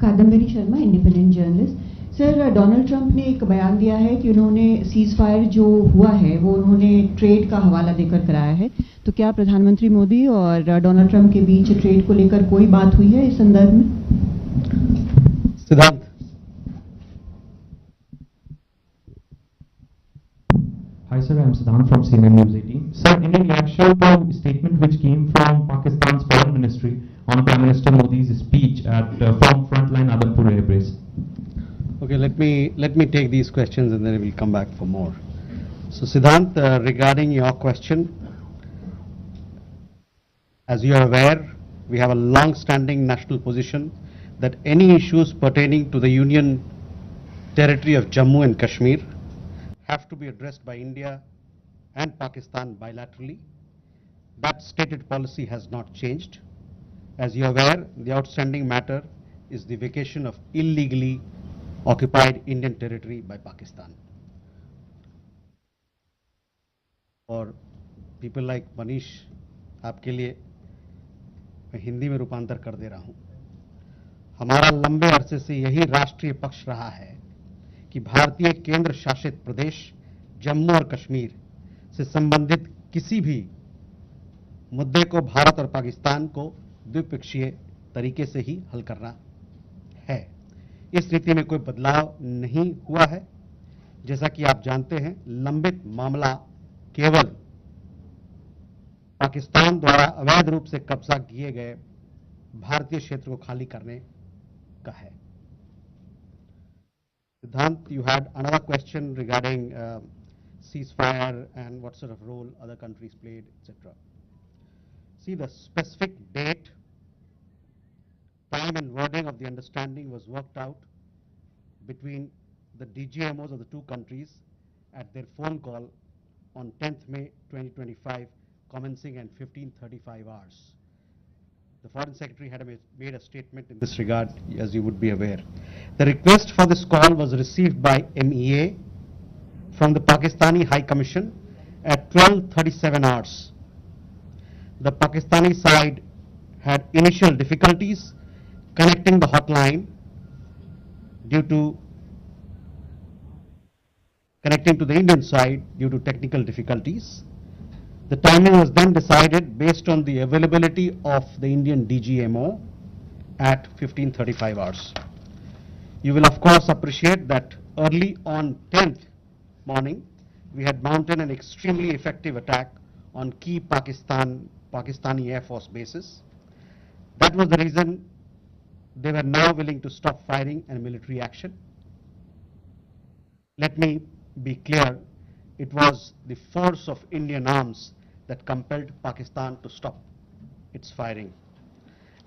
Kadambari Sharma, independent journalist. Sir, Donald Trump ने एक बयान दिया है कि उन्होंने सीज फायर जो हुआ है वो उन्होंने ट्रेड का हवाला देकर कराया है। तो क्या प्रधानमंत्री मोदी और डोनाल्ड ट्रंप के बीच ट्रेड को लेकर कोई बात हुई है इस संदर्भ में? सिद्धांत। Hi sir, I am Siddhant from CNN News 18. Sir, in a reaction to a statement which came from Pakistan's Foreign Ministry on Prime Minister Modi's speech at from Frontline Adampur Air Base. Okay, let me take these questions and then we'll come back for more. So Siddhant, regarding your question, as you are aware, we have a long-standing national position that any issues pertaining to the Union territory of Jammu and Kashmir have to be addressed by India and Pakistan bilaterally. That stated policy has not changed. As you are aware, the outstanding matter is the vacation of illegally occupied Indian territory by Pakistan. और people like Manish, आपके लिए मैं हिंदी में रूपांतर कर दे रहा हूं। हमारा लंबे अरसे से यही राष्ट्रीय पक्ष रहा है कि भारतीय केंद्र शासित प्रदेश जम्मू और कश्मीर से संबंधित किसी भी मुद्दे को भारत और पाकिस्तान को द्विपक्षीय तरीके से ही हल करना है। इस नीति में कोई बदलाव नहीं हुआ है। जैसा कि आप जानते हैं, लंबित मामला केवल पाकिस्तान द्वारा अवैध रूप से कब्जा किए गए भारतीय क्षेत्र को खाली करने का है। Siddhant, you had another question regarding ceasefire and what sort of role other countries played, etc. See, the specific date, time and wording of the understanding was worked out between the DGMOs of the two countries at their phone call on 10th May 2025, commencing at 15:35 hours. The Foreign Secretary had made a statement in this regard, as you would be aware. The request for this call was received by MEA from the Pakistani High Commission at 12:37 hours. The Pakistani side had initial difficulties connecting the hotline due to connecting to the Indian side due to technical difficulties. The timing was then decided based on the availability of the Indian DGMO at 15:35 hours. You will of course appreciate that early on 10th morning, we had mounted an extremely effective attack on key Pakistani Air Force bases. That was the reason they were now willing to stop firing and military action. Let me be clear, it was the force of Indian arms that compelled Pakistan to stop its firing.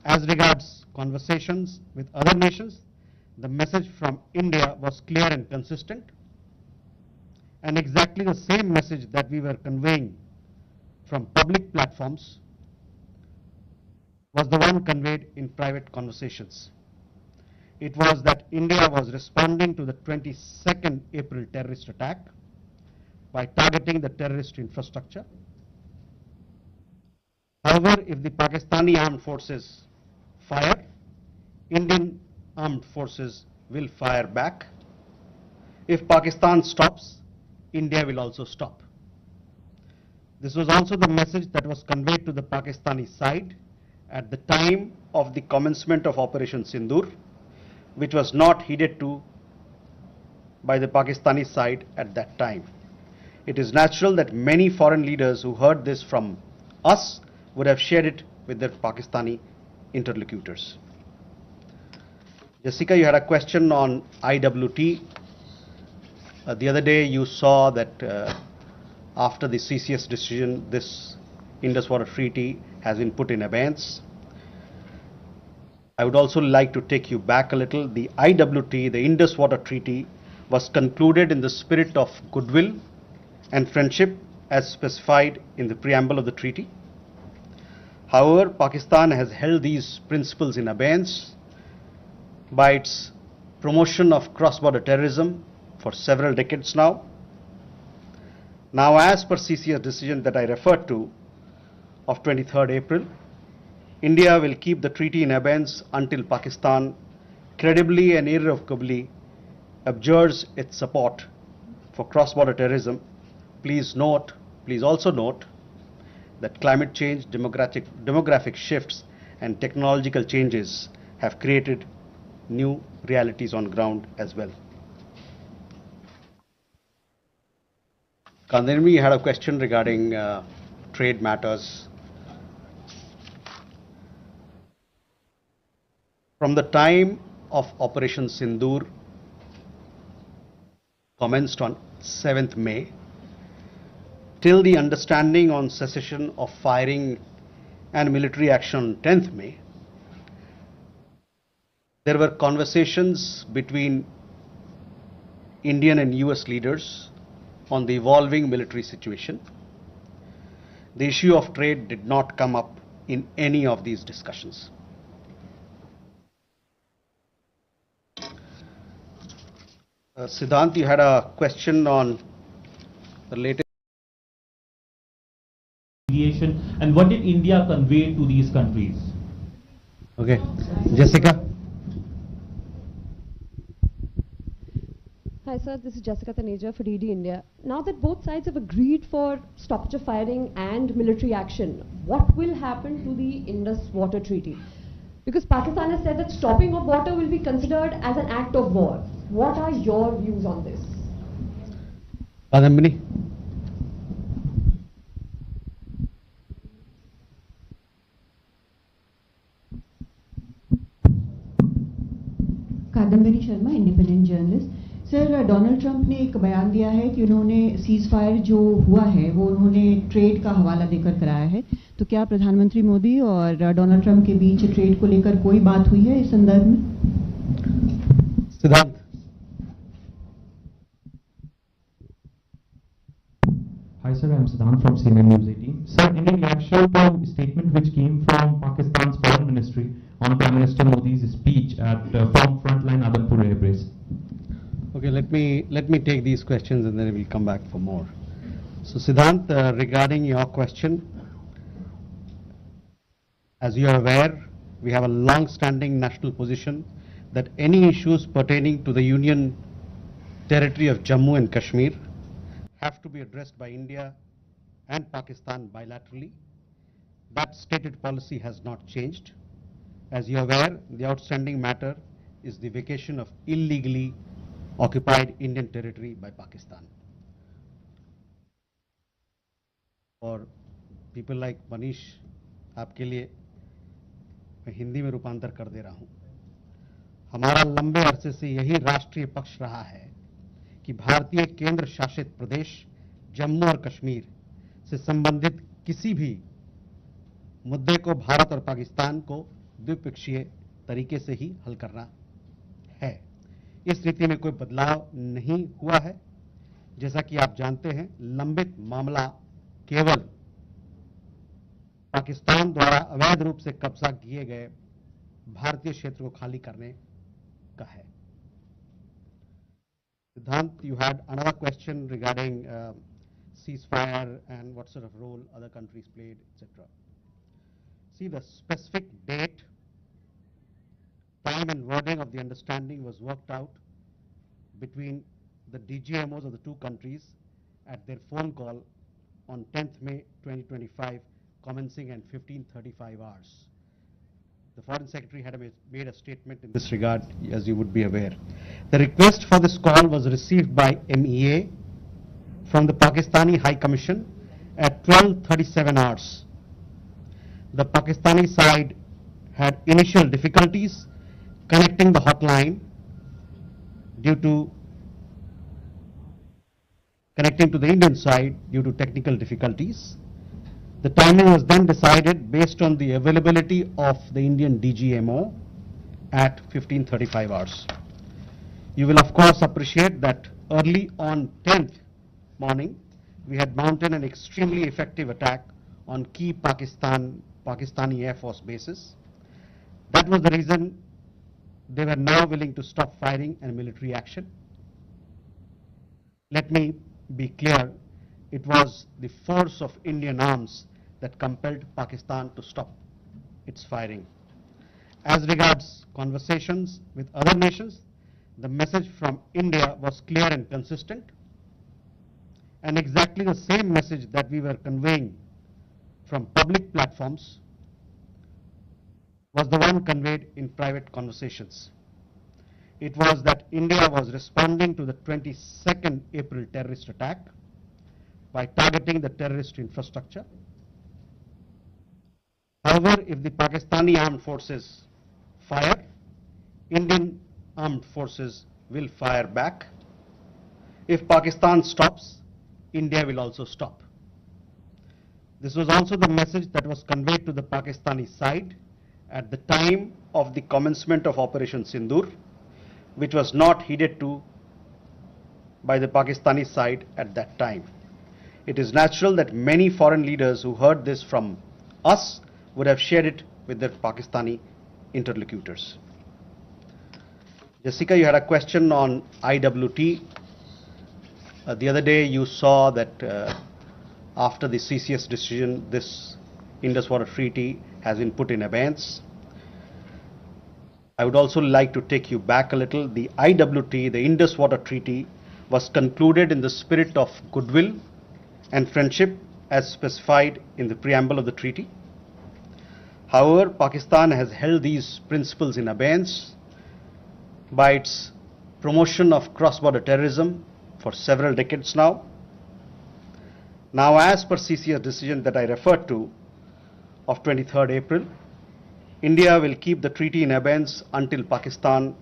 As regards conversations with other nations, the message from India was clear and consistent, and exactly the same message that we were conveying from public platforms was the one conveyed in private conversations. It was that India was responding to the 22nd April terrorist attack by targeting the terrorist infrastructure. However, if the Pakistani armed forces fire, Indian armed forces will fire back. If Pakistan stops, India will also stop. This was also the message that was conveyed to the Pakistani side at the time of the commencement of Operation Sindoor, which was not heeded to by the Pakistani side at that time. It is natural that many foreign leaders who heard this from us would have shared it with their Pakistani interlocutors. Jessica, you had a question on IWT. The other day you saw that after the CCS decision, this Indus Water Treaty has been put in abeyance. I would also like to take you back a little. The IWT, the Indus Water Treaty, was concluded in the spirit of goodwill and friendship as specified in the preamble of the treaty. However, Pakistan has held these principles in abeyance by its promotion of cross-border terrorism for several decades now. Now, as per CCS decision that I referred to of 23rd April, India will keep the treaty in abeyance until Pakistan credibly and irrevocably abjures its support for cross-border terrorism, please also note that climate change, demographic shifts, and technological changes have created new realities on ground as well. Kandarmi had a question regarding trade matters. From the time of Operation Sindoor, commenced on 7th May, till the understanding on cessation of firing and military action on 10th May, there were conversations between Indian and US leaders on the evolving military situation. The issue of trade did not come up in any of these discussions. Siddhant, you had a question on the latest. And what did India convey to these countries? Okay, Jessica. Hi sir, this is Jessica Taneja for DD India. Now that both sides have agreed for stoppage of firing and military action, what will happen to the Indus Water Treaty? Because Pakistan has said that stopping of water will be considered as an act of war. What are your views on this? Padambini. Kadambari Sharma, independent journalist. Sir, Donald Trump ने एक बयान दिया है कि उन्होंने cease fire जो हुआ है वो उन्होंने ट्रेड का हवाला देकर कराया है। तो क्या प्रधानमंत्री मोदी और डोनाल्ड ट्रंप के बीच ट्रेड को लेकर कोई बात हुई है इस संदर्भ में? सिद्धांत। Hi sir, I am Siddhant from CNN News 18. Sir, in reaction to a statement which came from Pakistan's Foreign Ministry on Prime Minister Modi's speech at from Frontline Adampur Air Base. Okay, let me take these questions and then we'll come back for more. So Siddhant, regarding your question, as you are aware, we have a long-standing national position that any issues pertaining to the Union territory of Jammu and Kashmir have to be addressed by India and Pakistan bilaterally. That stated policy has not changed. As you are aware, the outstanding matter is the vacation of illegally occupied Indian territory by Pakistan. और people like Manish, आपके लिए मैं हिंदी में रूपांतर कर दे रहा हूँ। हमारा लंबे अरसे से यही राष्ट्रीय पक्ष रहा है कि भारतीय केंद्र शासित प्रदेश जम्मू और कश्मीर से संबंधित किसी भी मुद्दे को भारत और पाकिस्तान को द्विपक्षीय तरीके से ही हल करना है। इस नीति में कोई बदलाव नहीं हुआ है। जैसा कि आप जानते हैं, लंबित मामला केवल पाकिस्तान द्वारा अवैध रूप से कब्जा किए गए भारतीय क्षेत्र को खाली करने का है। Siddhant, you had another question regarding ceasefire and what sort of role other countries played, etc. See, the specific date, time and wording of the understanding was worked out between the DGMOs of the two countries at their phone call on 10th May 2025, commencing at 15:35 hours. The Foreign Secretary had made a statement in this regard, as you would be aware. The request for this call was received by MEA from the Pakistani High Commission at 12:37 hours. The Pakistani side had initial difficulties connecting the hotline due to connecting to the Indian side due to technical difficulties. The timing was then decided based on the availability of the Indian DGMO at 15:35 hours. You will of course appreciate that early on 10th morning, we had mounted an extremely effective attack on key Pakistani Air Force bases. That was the reason they were now willing to stop firing and military action. Let me be clear, it was the force of Indian arms that compelled Pakistan to stop its firing. As regards conversations with other nations, the message from India was clear and consistent, and exactly the same message that we were conveying from public platforms was the one conveyed in private conversations. It was that India was responding to the 22nd April terrorist attack by targeting the terrorist infrastructure. However, if the Pakistani armed forces fire, Indian armed forces will fire back. If Pakistan stops, India will also stop. This was also the message that was conveyed to the Pakistani side at the time of the commencement of Operation Sindoor, which was not heeded to by the Pakistani side at that time. It is natural that many foreign leaders who heard this from us would have shared it with their Pakistani interlocutors. Jessica, you had a question on IWT. The other day you saw that after the CCS decision, this Indus Water Treaty has been put in abeyance. I would also like to take you back a little. The IWT, the Indus Water Treaty, was concluded in the spirit of goodwill and friendship as specified in the preamble of the treaty. However, Pakistan has held these principles in abeyance by its promotion of cross-border terrorism for several decades now. Now, as per CCS decision that I referred to of 23rd April, India will keep the treaty in abeyance until Pakistan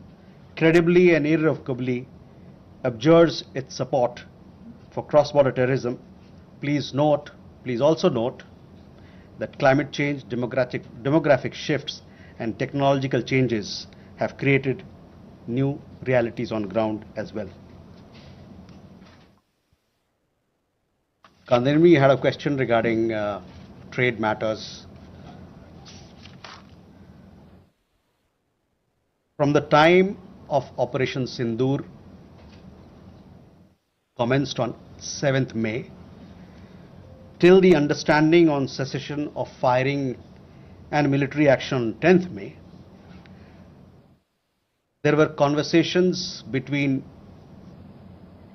credibly and irrevocably abjures its support for cross-border terrorism. Please also note that climate change, demographic shifts and technological changes have created new realities on ground as well. Kandirmi had a question regarding trade matters. From the time of Operation Sindoor commenced on 7th May till the understanding on cessation of firing and military action on 10th May, there were conversations between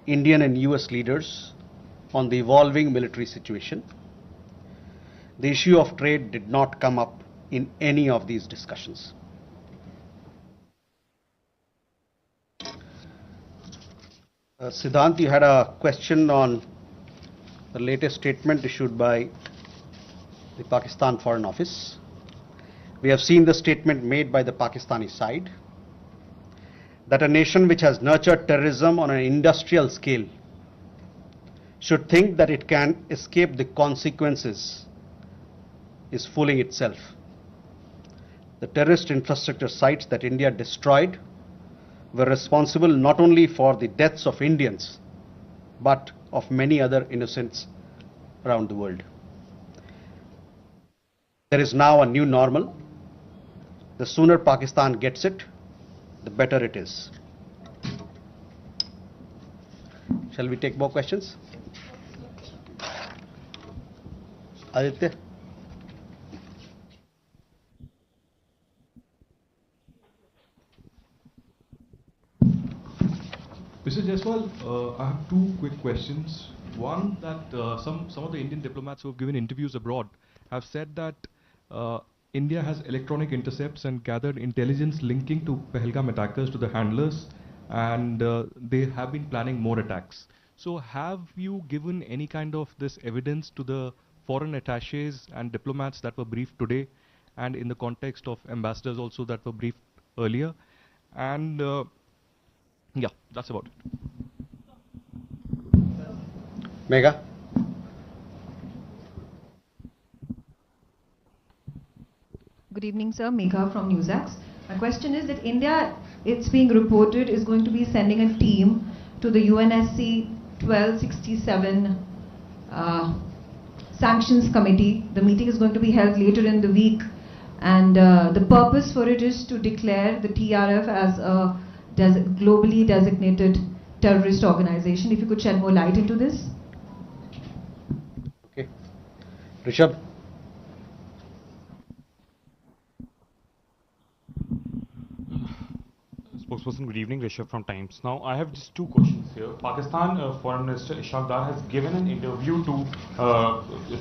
Indian and US leaders on the evolving military situation. The issue of trade did not come up in any of these discussions. Siddhant, you had a question on the latest statement issued by the Pakistan Foreign Office. We have seen the statement made by the Pakistani side that a nation which has nurtured terrorism on an industrial scale should think that it can escape the consequences is fooling itself. The terrorist infrastructure sites that India destroyed were responsible not only for the deaths of Indians, but of many other innocents around the world. There is now a new normal. The sooner Pakistan gets it, the better it is. Shall we take more questions? Aditya? Mr. Jaiswal, I have two quick questions. One, that some of the Indian diplomats who have given interviews abroad have said that India has electronic intercepts and gathered intelligence linking to Pahalgam attackers to the handlers, and they have been planning more attacks. So have you given any kind of this evidence to the foreign attaches and diplomats that were briefed today, and in the context of ambassadors also that were briefed earlier? And yeah, that's about it. Megha? Good evening, sir. Megha from NewsAx. My question is that India, it's being reported, is going to be sending a team to the UNSC 1267 Sanctions Committee. The meeting is going to be held later in the week, and the purpose for it is to declare the TRF as a globally designated terrorist organization. If you could shed more light into this. Okay. Rishabh? spokesperson. Good evening, Rishabh from Times. Now, I have just two questions here. Pakistan Foreign Minister Ishaq Dar has given an interview to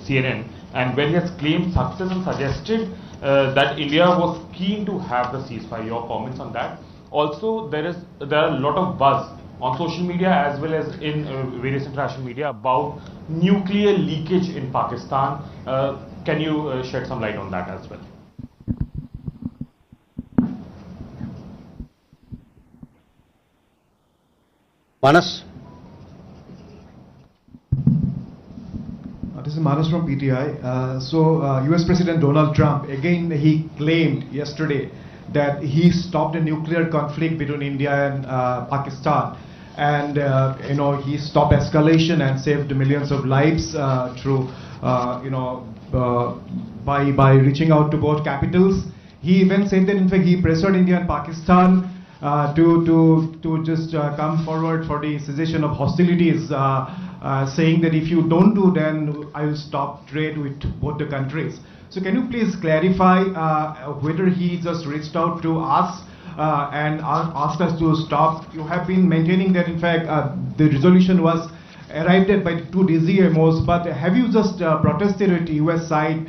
CNN, and where he has claimed success and suggested that India was keen to have the ceasefire. Your comments on that? Also, there are a lot of buzz on social media as well as in various international media about nuclear leakage in Pakistan. Can you shed some light on that as well? Manas? This is Manas from PTI. US President Donald Trump, again, he claimed yesterday that he stopped a nuclear conflict between India and Pakistan. And, he stopped escalation and saved millions of lives through, by reaching out to both capitals. He even said that, in fact, he pressured India and Pakistan to just come forward for the cessation of hostilities, saying that if you don't do, then I will stop trade with both the countries. So can you please clarify whether he just reached out to us and asked us to stop? You have been maintaining that, in fact, the resolution was arrived at by two DCMOs, but have you just protested at the US side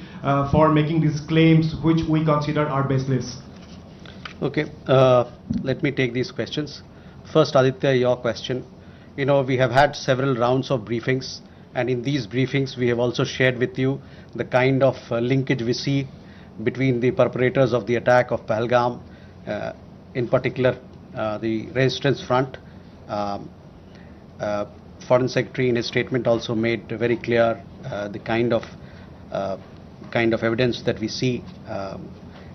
for making these claims, which we consider are baseless? Okay, let me take these questions. First, Aditya, your question. We have had several rounds of briefings, and in these briefings we have also shared with you the kind of linkage we see between the perpetrators of the attack of Pahalgam, in particular the Resistance Front. Foreign Secretary in his statement also made very clear the kind of evidence that we see,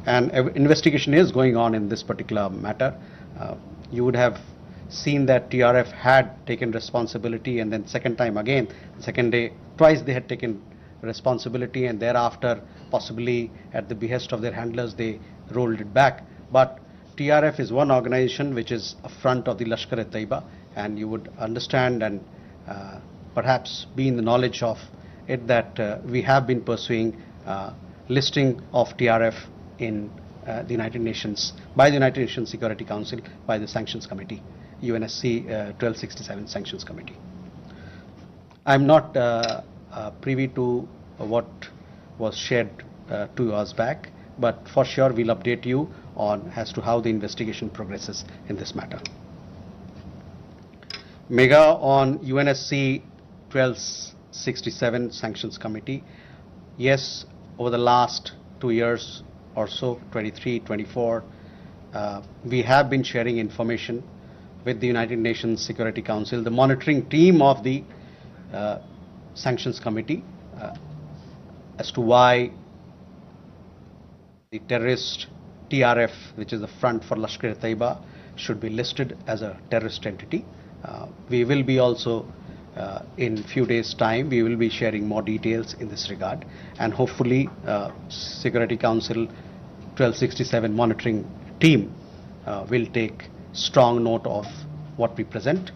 and investigation is going on in this particular matter. You would have seen that TRF had taken responsibility, and then second day, twice they had taken responsibility, and thereafter, possibly at the behest of their handlers, they rolled it back. But TRF is one organization which is a front of the Lashkar-e-Taiba, and you would understand and perhaps be in the knowledge of it that we have been pursuing listing of TRF in the United Nations, by the United Nations Security Council, by the Sanctions Committee, UNSC 1267 Sanctions Committee. I'm not privy to what was shared 2 hours back, but for sure we'll update you on as to how the investigation progresses in this matter. MEA on UNSC 1267 Sanctions Committee. Yes, over the last 2 years or so, 23, 24, we have been sharing information with the United Nations Security Council, the monitoring team of the Sanctions Committee, as to why the terrorist TRF, which is the front for Lashkar-e-Taiba, should be listed as a terrorist entity. We will be also, in few days' time, we will be sharing more details in this regard, and hopefully Security Council 1267 monitoring team will take strong note of what we present,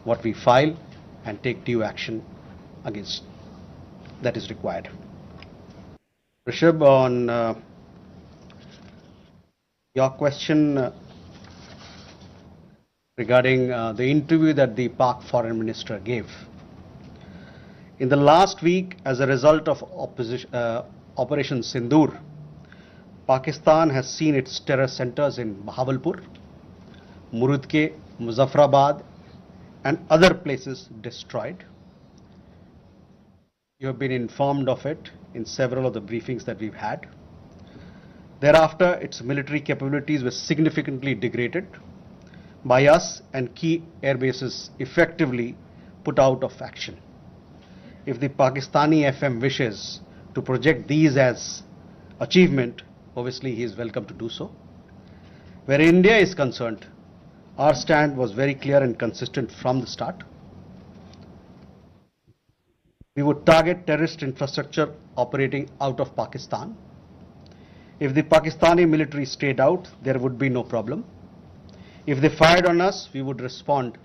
what we file, and take due action against that is required. Rishabh, on your question regarding the interview that the Pak Foreign Minister gave. In the last week, as a result of Operation Sindoor, Pakistan has seen its terror centers in Bahawalpur, Murudke, Muzaffarabad, and other places destroyed. You have been informed of it in several of the briefings that we've had. Thereafter, its military capabilities were significantly degraded by us, and key air bases effectively put out of action. If the Pakistani FM wishes to project these as achievement, obviously he is welcome to do so. Where India is concerned, our stand was very clear and consistent from the start. We would target terrorist infrastructure operating out of Pakistan. If the Pakistani military stayed out, there would be no problem. If they fired on us, we would respond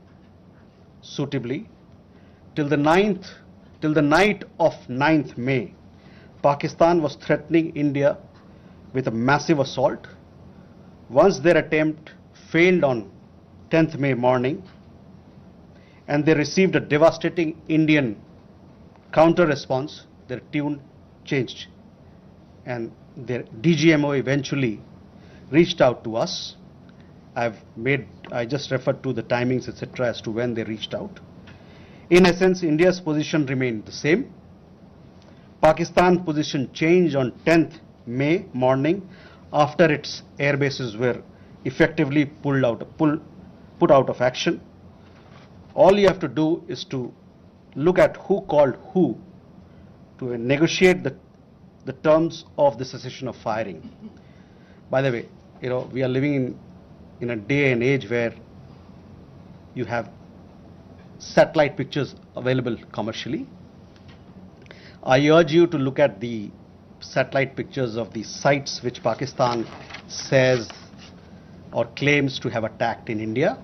suitably. Till the night of 9th May, Pakistan was threatening India with a massive assault. Once their attempt failed on 10th May morning, and they received a devastating Indian counter response. Their tune changed, and their DGMO eventually reached out to us. I just referred to the timings, etc., as to when they reached out. In essence, India's position remained the same. Pakistan's position changed on 10th May morning after its air bases were effectively put out of action. All you have to do is to look at who called who to negotiate the terms of the cessation of firing. By the way, we are living in a day and age where you have satellite pictures available commercially. I urge you to look at the satellite pictures of the sites which Pakistan says or claims to have attacked in India.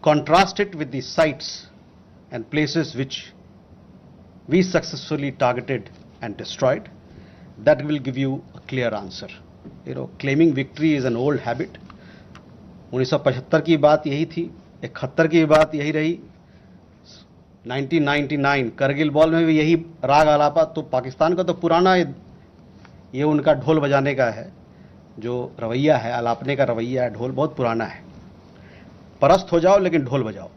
Contrast it with the sites and places which we successfully targeted and destroyed. That will give you a clear answer. Claiming victory is an old habit. 1975 की बात यही थी, 71 की बात यही रही, 1999 Kargil war में भी यही राग आलापा. तो पाकिस्तान का तो पुराना ये उनका ढोल बजाने का है, जो रवैया है, आलापने का रवैया है, ढोल बहुत पुराना है. परस्त हो जाओ लेकिन ढोल बजाओ.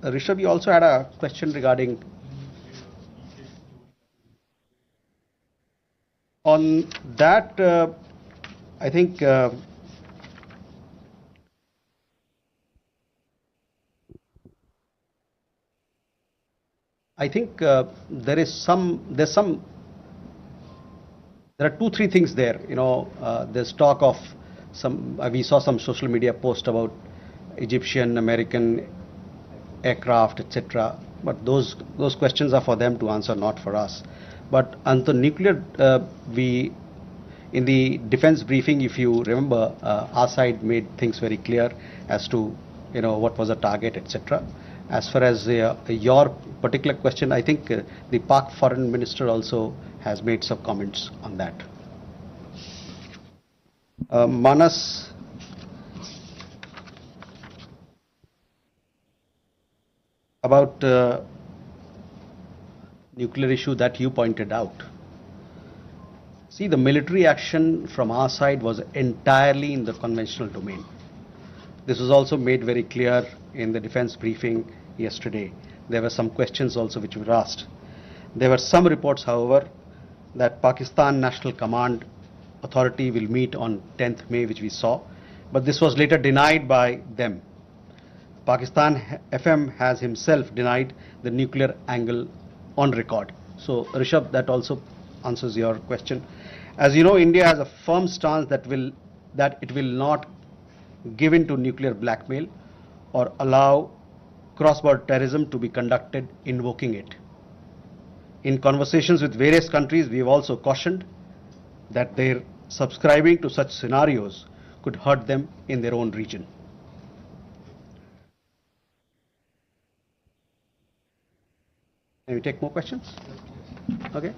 Rishabh, you also had a question regarding on that. I think there are 2-3 things there. There's talk of we saw some social media post about Egyptian, American aircraft, etc. But those questions are for them to answer, not for us. But on the nuclear, in the defense briefing, if you remember, our side made things very clear as to what was the target, etc. As far as your particular question, I think the Pak Foreign Minister also has made some comments on that. Manas, about nuclear issue that you pointed out. See, the military action from our side was entirely in the conventional domain. This was also made very clear in the defense briefing yesterday. There were some questions also which were asked. There were some reports, however, that Pakistan National Command Authority will meet on 10th May, which we saw, but this was later denied by them. Pakistan FM has himself denied the nuclear angle on record. So, Rishabh, that also answers your question. As you know, India has a firm stance that it will not give in to nuclear blackmail or allow cross-border terrorism to be conducted invoking it. In conversations with various countries, we have also cautioned that their subscribing to such scenarios could hurt them in their own region. Can we take more questions? Okay.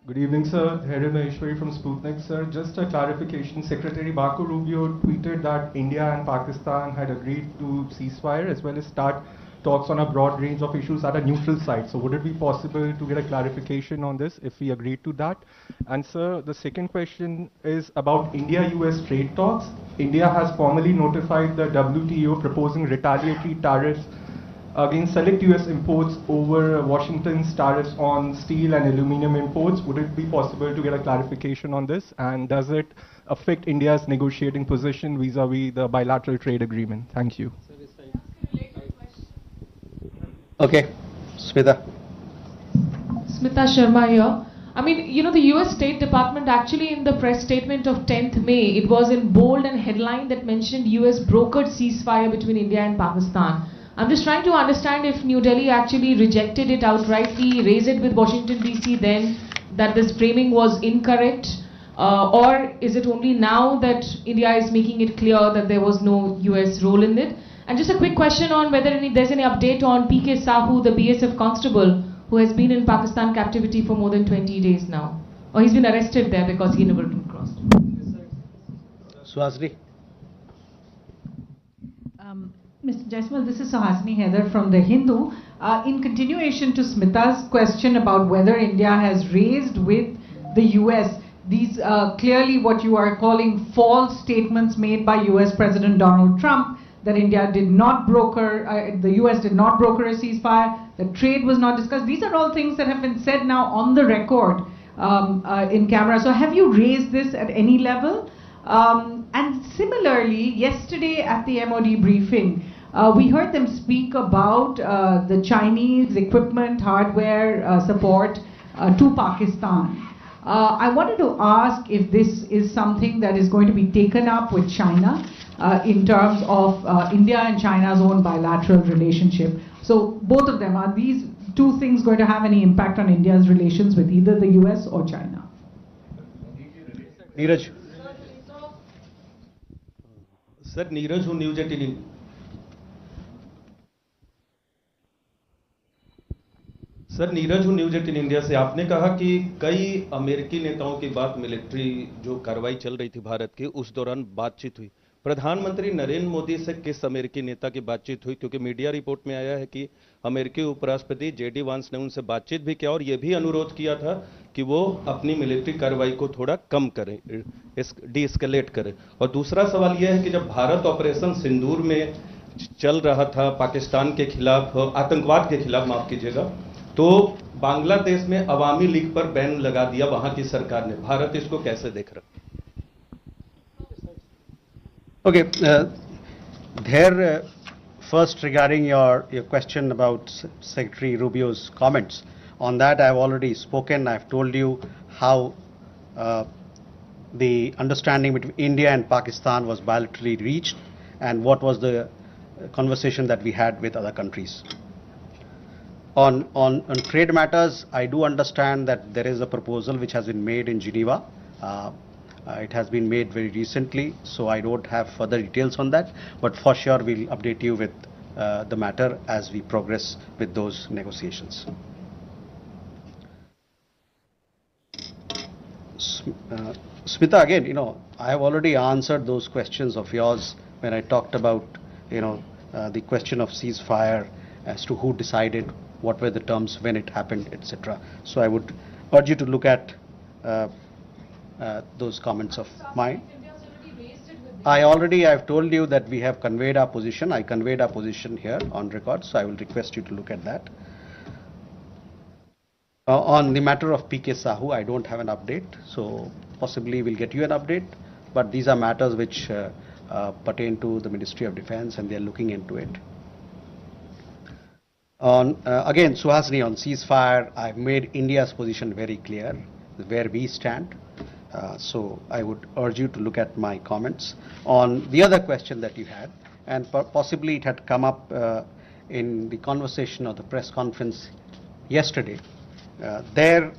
Good evening, sir. Here Maheshwari from Sputnik, sir. Just a clarification. Secretary Marco Rubio tweeted that India and Pakistan had agreed to ceasefire as well as start talks on a broad range of issues at a neutral site. So would it be possible to get a clarification on this if we agreed to that? And sir, the second question is about India-US trade talks. India has formally notified the WTO proposing retaliatory tariffs against select US imports over Washington's tariffs on steel and aluminum imports. Would it be possible to get a clarification on this? And does it affect India's negotiating position vis-a-vis the bilateral trade agreement? Thank you. Okay, Smita. Smita Sharma here. I mean, the US State Department actually in the press statement of 10th May, it was in bold and headline that mentioned US brokered ceasefire between India and Pakistan. I'm just trying to understand if New Delhi actually rejected it outrightly, raised it with Washington DC then, that this framing was incorrect, Or is it only now that India is making it clear that there was no US role in it? And just a quick question on whether there's any update on PK Sahu, the BSF constable, who has been in Pakistan captivity for more than 20 days now. Or he's been arrested there because he never crossed. Suhasini. Mr. Jaiswal, this is Suhasini Haidar from The Hindu. In continuation to Smita's question about whether India has raised with the US these clearly what you are calling false statements made by US President Donald Trump, that India did not broker, the US did not broker a ceasefire, that trade was not discussed. These are all things that have been said now on the record in camera. So have you raised this at any level? And similarly, yesterday at the MOD briefing, we heard them speak about the Chinese equipment, hardware support to Pakistan. I wanted to ask if this is something that is going to be taken up with China in terms of India and China's own bilateral relationship. So both of them, are these two things going to have any impact on India's relations with either the US or China? Neeraj. Sir, Neeraj who News 18. Sir Neeraj हूँ news 18 India से। आपने कहा कि कई अमेरिकी नेताओं की बात मिलिट्री जो कार्रवाई चल रही थी भारत की उस दौरान बातचीत हुई। प्रधानमंत्री नरेंद्र मोदी से किस अमेरिकी नेता की बातचीत हुई? क्योंकि मीडिया रिपोर्ट में आया है कि अमेरिकी उपराष्ट्रपति जेडी वांस ने उनसे बातचीत भी किया और यह भी अनुरोध किया था कि वो अपनी मिलिट्री कार्रवाई को थोड़ा कम करें, डीएस्केलेट करें। और दूसरा सवाल यह है कि जब भारत ऑपरेशन सिंदूर में चल रहा था पाकिस्तान के खिलाफ, आतंकवाद के खिलाफ माफ कीजिएगा, तो बांग्लादेश में अवामी लीग पर बैन लगा दिया वहां की सरकार ने। भारत इसको कैसे देख रहा? Okay, there first regarding your question about Secretary Rubio's comments, on that I've already spoken. I've told you how the understanding between India and Pakistan was bilaterally reached and what was the conversation that we had with other countries. On trade matters, I do understand that there is a proposal which has been made in Geneva. It has been made very recently, so I don't have further details on that, but for sure we'll update you with the matter as we progress with those negotiations. Smita, again, I have already answered those questions of yours when I talked about, the question of ceasefire as to who decided, what were the terms, when it happened, etc. So I would urge you to look at those comments of mine. I've told you that we have conveyed our position. I conveyed our position here on record, so I will request you to look at that. On the matter of PK Sahu, I don't have an update, so possibly we'll get you an update, but these are matters which pertain to the Ministry of Defense and they're looking into it. Again, Suhasini, on ceasefire, I've made India's position very clear, where we stand. So I would urge you to look at my comments. On the other question that you had, and possibly it had come up in the conversation of the press conference yesterday, there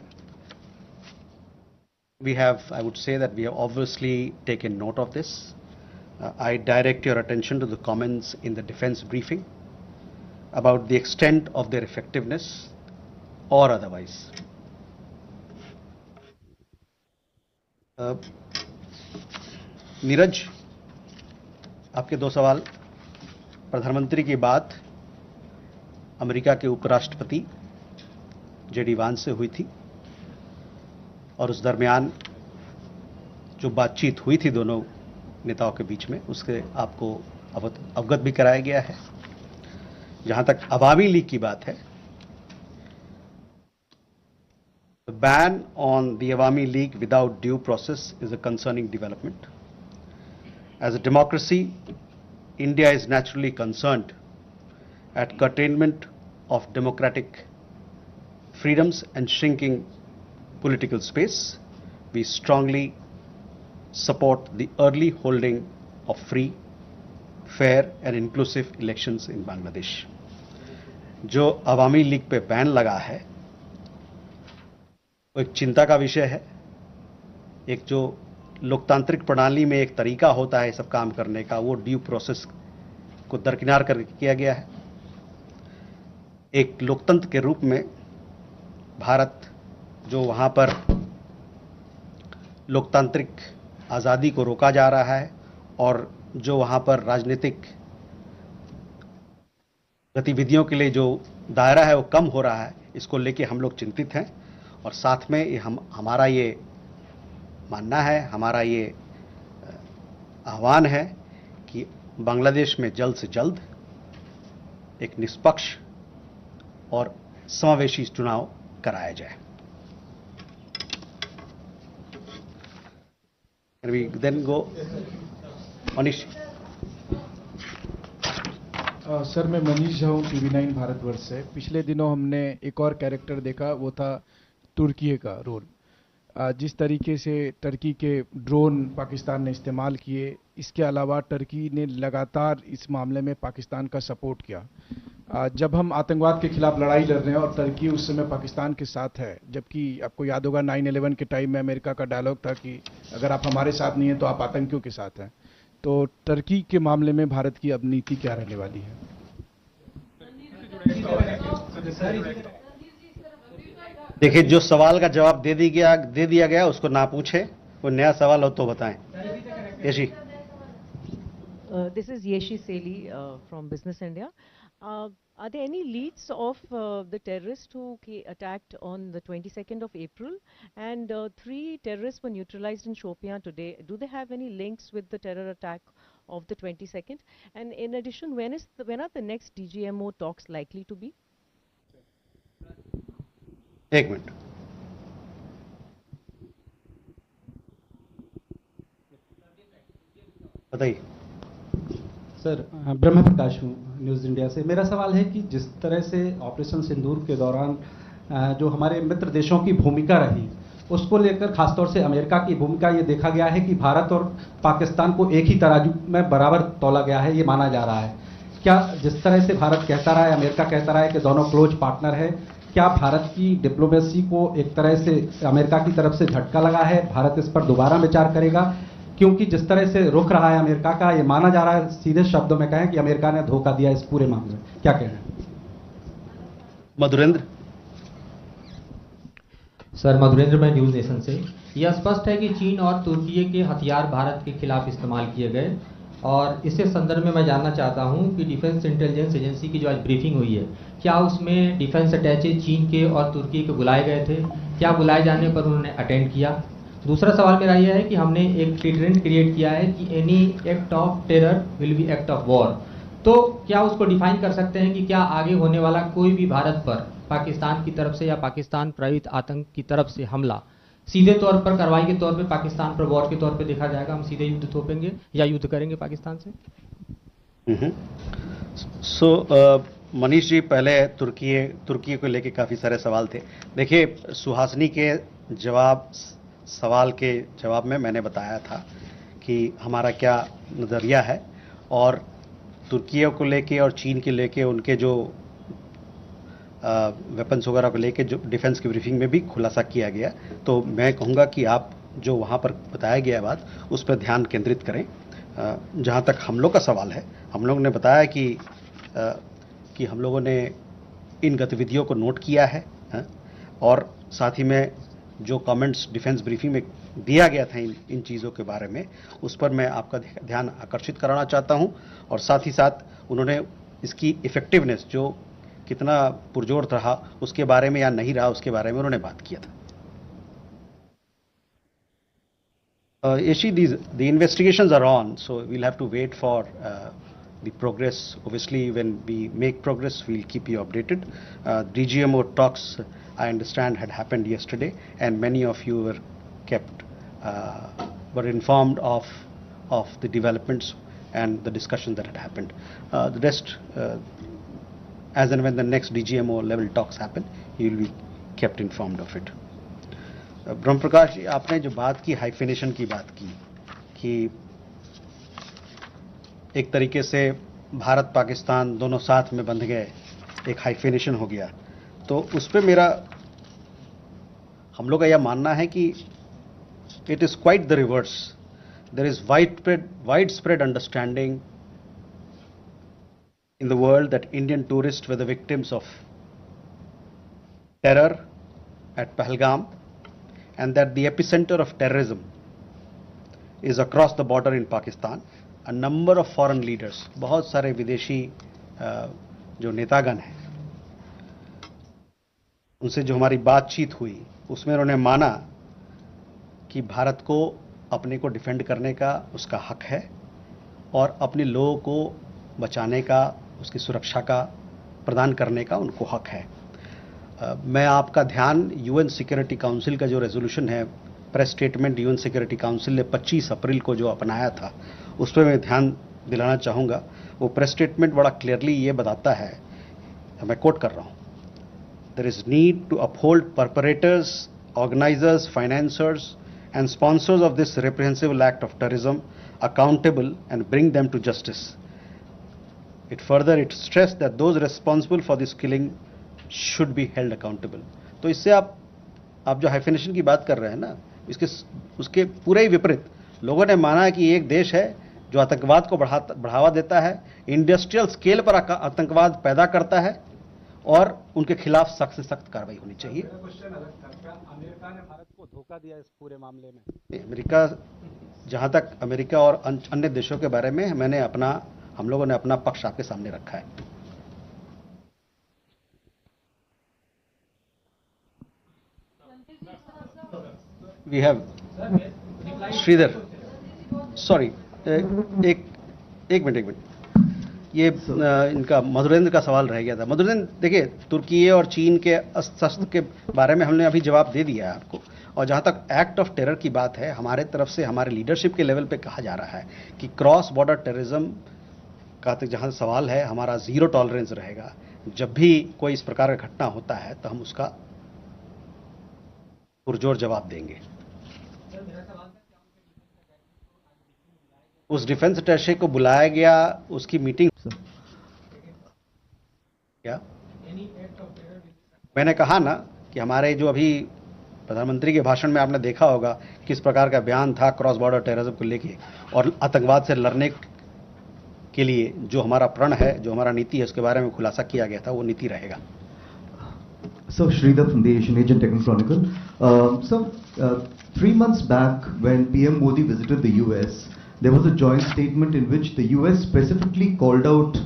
we have, I would say that we have obviously taken note of this. I direct your attention to the comments in the defense briefing about the extent of their effectiveness or otherwise. Neeraj, आपके दो सवाल। प्रधानमंत्री की बात America के उपराष्ट्रपति JD वांस से हुई थी और उस दरमियान जो बातचीत हुई थी दोनों नेताओं के बीच में, उसके आपको अवगत भी कराया गया है। जहां तक अवामी लीग की बात है, the ban on the Awami League without due process is a concerning development. As a democracy, India is naturally concerned at curtailment of democratic freedoms and shrinking political space. We strongly support the early holding of free, fair and inclusive elections in Bangladesh. जो अवामी league पे ban लगा है वो एक चिंता का विषय है एक जो लोकतांत्रिक प्रणाली में एक तरीका होता है सब काम करने का, वो ड्यू प्रोसेस को दरकिनार करके किया गया है। एक लोकतंत्र के रूप में भारत जो वहां पर लोकतांत्रिक आज़ादी को रोका जा रहा है और जो वहां पर राजनीतिक गतिविधियों के लिए जो दायरा है वो कम हो रहा है, इसको लेके हम लोग चिंतित हैं। और साथ में हमारा ये मानना है, हमारा ये आह्वान है कि बांग्लादेश में जल्द से जल्द एक निष्पक्ष और समावेशी चुनाव कराया जाए। Can we then go? Manish. Sir, मैं मनीष झा हूँ, TV9 भारतवर्ष से। पिछले दिनों हमने एक और कैरेक्टर देखा, वो था तुर्की का रोल। जिस तरीके से टर्की के ड्रोन पाकिस्तान ने इस्तेमाल किए, इसके अलावा टर्की ने लगातार इस मामले में पाकिस्तान का सपोर्ट किया। जब हम आतंकवाद के खिलाफ लड़ाई लड़ रहे हैं और टर्की उस समय पाकिस्तान के साथ है, जबकि आपको याद होगा 9/11 के टाइम में अमेरिका का डायलॉग था कि अगर आप हमारे साथ नहीं हैं तो आप आतंकियों के साथ हैं। तो टर्की के मामले में भारत की अब नीति क्या रहने वाली है? देखिए, जो सवाल का जवाब दे दिया गया उसको ना पूछे, कोई नया सवाल हो तो बताएं। Yeshi. This is Yeshi Seli from Business India. Are there any leads of the terrorists who attacked on the 22nd of April? And 3 terrorists were neutralized in Shopian today. Do they have any links with the terror attack of the 22nd? And in addition, when are the next DGMO talks likely to be? एक minute. बताइए। Sir, ब्रह्म प्रकाश हूँ, news India से। मेरा सवाल है कि जिस तरह से ऑपरेशन सिंदूर के दौरान जो हमारे मित्र देशों की भूमिका रही, उसको लेकर खासतौर से अमेरिका की भूमिका, ये देखा गया है कि भारत और पाकिस्तान को एक ही तराजू में बराबर तौला गया है, ये माना जा रहा है। क्या जिस तरह से भारत कहता रहा है, अमेरिका कहता रहा है कि दोनों क्लोज पार्टनर है, क्या भारत की डिप्लोमेसी को एक तरह से अमेरिका की तरफ से झटका लगा है? भारत इस पर दोबारा विचार करेगा? क्योंकि जिस तरह से रुख रहा है अमेरिका का, ये माना जा रहा है, सीधे शब्दों में कहें कि अमेरिका ने धोखा दिया इस पूरे मामले में। क्या कह रहे हैं? मधुरेंद्र। सर, मधुरेंद्र, मैं न्यूज़ नेशन से। यह स्पष्ट है कि चीन और तुर्की के हथियार भारत के खिलाफ इस्तेमाल किए गए, और इसी संदर्भ में मैं जानना चाहता हूं कि डिफेंस इंटेलिजेंस एजेंसी की जो आज ब्रीफिंग हुई है, क्या उसमें डिफेंस अटैचे चीन के और तुर्की के बुलाए गए थे? क्या बुलाए जाने पर उन्होंने अटेंड किया? दूसरा सवाल मेरा यह है कि हमने एक ट्रेंड क्रिएट किया है कि any act of terror will be act of war. तो क्या उसको डिफाइन कर सकते हैं कि क्या आगे होने वाला कोई भी भारत पर पाकिस्तान की तरफ से या पाकिस्तान प्रेरित आतंक की तरफ से हमला सीधे तौर पर कार्रवाई के तौर पे पाकिस्तान पर वॉर के तौर पे देखा जाएगा? हम सीधे युद्ध थोपेंगे या युद्ध करेंगे पाकिस्तान से? मनीष जी, पहले तुर्की को लेके काफ़ी सारे सवाल थे। देखिए, सुहासिनी के सवाल के जवाब में मैंने बताया था कि हमारा क्या नज़रिया है, और तुर्की को लेके और चीन के लेके उनके जो वेपन्स वगैरह को लेके जो डिफेंस की ब्रीफिंग में भी खुलासा किया गया। तो मैं कहूँगा कि आप जो वहाँ पर बताया गया बात, उस पर ध्यान केंद्रित करें। जहाँ तक हम लोग का सवाल है, हम लोग ने बताया कि हम लोगों ने इन गतिविधियों को नोट किया है, और साथ ही में जो कमेंट्स डिफेंस ब्रीफिंग में दिया गया था इन चीज़ों के बारे में, उस पर मैं आपका ध्यान आकर्षित कराना चाहता हूं। और साथ ही साथ उन्होंने इसकी इफेक्टिवनेस, जो कितना पुरजोर रहा उसके बारे में या नहीं रहा उसके बारे में उन्होंने बात किया था। Yeshi, the investigations are on, so we'll have to wait for the progress. Obviously, when we make progress, we'll keep you updated. DGMO talks, I understand, had happened yesterday, and many of you were informed of the developments and the discussion that had happened. The rest, as and when the next DGMO level talks happen, you will be kept informed of it. ब्रह्म प्रकाश जी, आपने जो बात की, hyphenation की बात की, कि एक तरीके से भारत पाकिस्तान दोनों साथ में बंध गए, एक हाइफिनेशन हो गया, तो उस पर हम लोग का यह मानना है कि It is quite the reverse. There is widespread understanding in the world that Indian tourists were the victims of terror at Pahalgam, and that the epicenter of terrorism is across the border in Pakistan. A number of foreign leaders, बहुत सारे विदेशी जो नेतागण हैं, उनसे जो हमारी बातचीत हुई उसमें उन्होंने माना कि भारत को अपने को डिफेंड करने का उसका हक है और अपने लोगों को बचाने का, उसकी सुरक्षा का प्रदान करने का उनको हक है। मैं आपका ध्यान यूएन सिक्योरिटी काउंसिल का जो रेजोल्यूशन है, press statement UN security council ने 25 अप्रैल को जो अपनाया था, उस पर मैं ध्यान दिलाना चाहूँगा। वो प्रेस स्टेटमेंट बड़ा क्लियरली ये बताता है, मैं कोट कर रहा हूँ, there is need to uphold perpetrators, organisers, financiers and sponsors of this reprehensible act of terrorism accountable and bring them to justice. It stressed that those responsible for this killing should be held accountable. तो इससे आप जो hyphenation की बात कर रहे हैं ना, उसके पूरे ही विपरीत लोगों ने माना कि एक देश है जो आतंकवाद को बढ़ावा देता है, इंडस्ट्रियल स्केल पर आतंकवाद पैदा करता है और उनके खिलाफ सख्त से सख्त कार्रवाई होनी चाहिए। अमेरिका ने भारत को धोखा दिया इस पूरे मामले में। अमेरिका, जहां तक अमेरिका और अन्य देशों के बारे में हम लोगों ने अपना पक्ष आपके सामने रखा है। वी हैव श्रीधर, सॉरी, एक मिनट, ये इनका मधुरेंद्र का सवाल रह गया था। मधुरेंद्र, देखिए, तुर्की और चीन के अस्त्र के बारे में हमने अभी जवाब दे दिया है आपको, और जहां तक एक्ट ऑफ टेरर की बात है, हमारे तरफ से हमारे लीडरशिप के लेवल पे कहा जा रहा है कि क्रॉस बॉर्डर टेररिज्म का जहां सवाल है, हमारा जीरो टॉलरेंस रहेगा। जब भी कोई इस प्रकार का घटना होता है तो हम उसका पुरजोर जवाब देंगे। उस डिफेंस अटैचे को बुलाया गया, उसकी मीटिंग क्या मैंने कहा ना कि हमारे जो अभी प्रधानमंत्री के भाषण में आपने देखा होगा किस प्रकार का बयान था क्रॉस बॉर्डर टेररिज्म को लेके, और आतंकवाद से लड़ने के लिए जो हमारा प्रण है, जो हमारा नीति है, उसके बारे में खुलासा किया गया था, वो नीति रहेगा। So Sridhar from the Asian Techno Chronicle. 3 months back when PM Modi visited the US, there was a joint statement in which the US specifically called out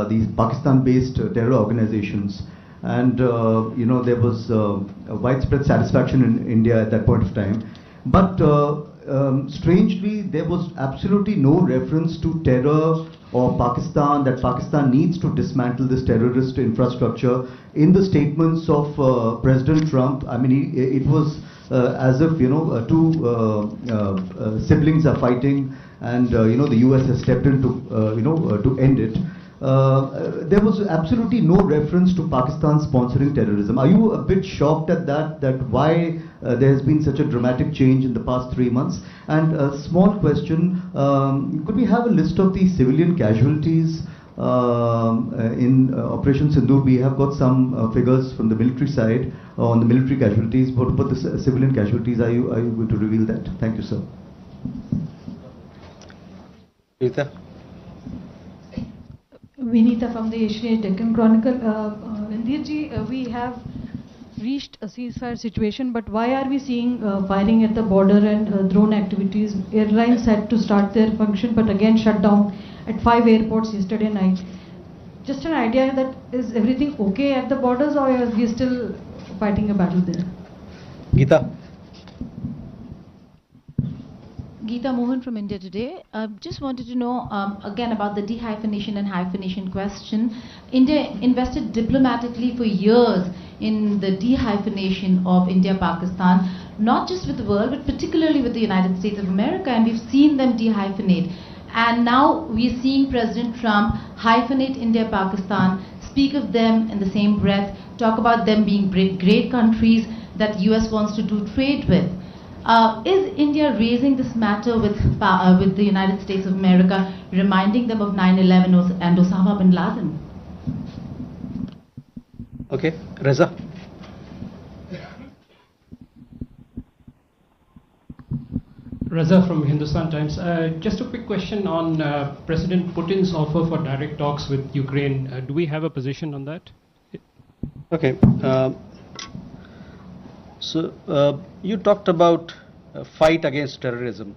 these Pakistan-based terror organizations, and there was a widespread satisfaction in India at that point of time. But strangely, there was absolutely no reference to terror or Pakistan, that Pakistan needs to dismantle this terrorist infrastructure in the statements of President Trump. I mean, it was as if two siblings are fighting, and the US has stepped in to end it. There was absolutely no reference to Pakistan sponsoring terrorism. Are you a bit shocked at that why there has been such a dramatic change in the past 3 months? And a small question, could we have a list of the civilian casualties in Operation Sindoor? We have got some figures from the military side on the military casualties, but the civilian casualties, are you going to reveal that? Thank you, sir. Vinita from the Asian Deccan Chronicle. Randir ji, we have reached a ceasefire situation, but why are we seeing firing at the border and drone activities? Airlines had to start their function, but again shut down at 5 airports yesterday night. Just an idea that is everything okay at the borders, or are we still fighting a battle there? Geeta. Geeta Mohan from India Today. Just wanted to know again about the dehyphenation and hyphenation question. India invested diplomatically for years in the dehyphenation of India-Pakistan, not just with the world, but particularly with the United States of America, and we've seen them dehyphenate. And now we're seeing President Trump hyphenate India-Pakistan, speak of them in the same breath, talk about them being great countries that US wants to do trade with. Is India raising this matter with the United States of America, reminding them of 9/11 and Osama bin Laden? Okay, Reza. Raza from Hindustan Times. Just a quick question on President Putin's offer for direct talks with Ukraine. Do we have a position on that? Okay. You talked about a fight against terrorism.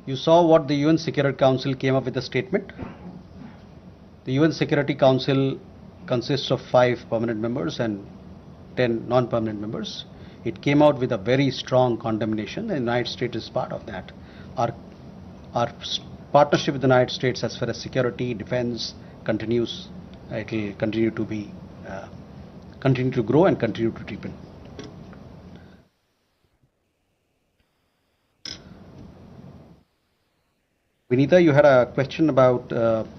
You saw what the UN Security Council came up with a statement. The UN Security Council consists of 5 permanent members and 10 non-permanent members. It came out with a very strong condemnation. The United States is part of that. Our partnership with the United States as far as security, defense continues. It will continue to be, continue to grow and continue to deepen. Vinita, you had a question about, drone.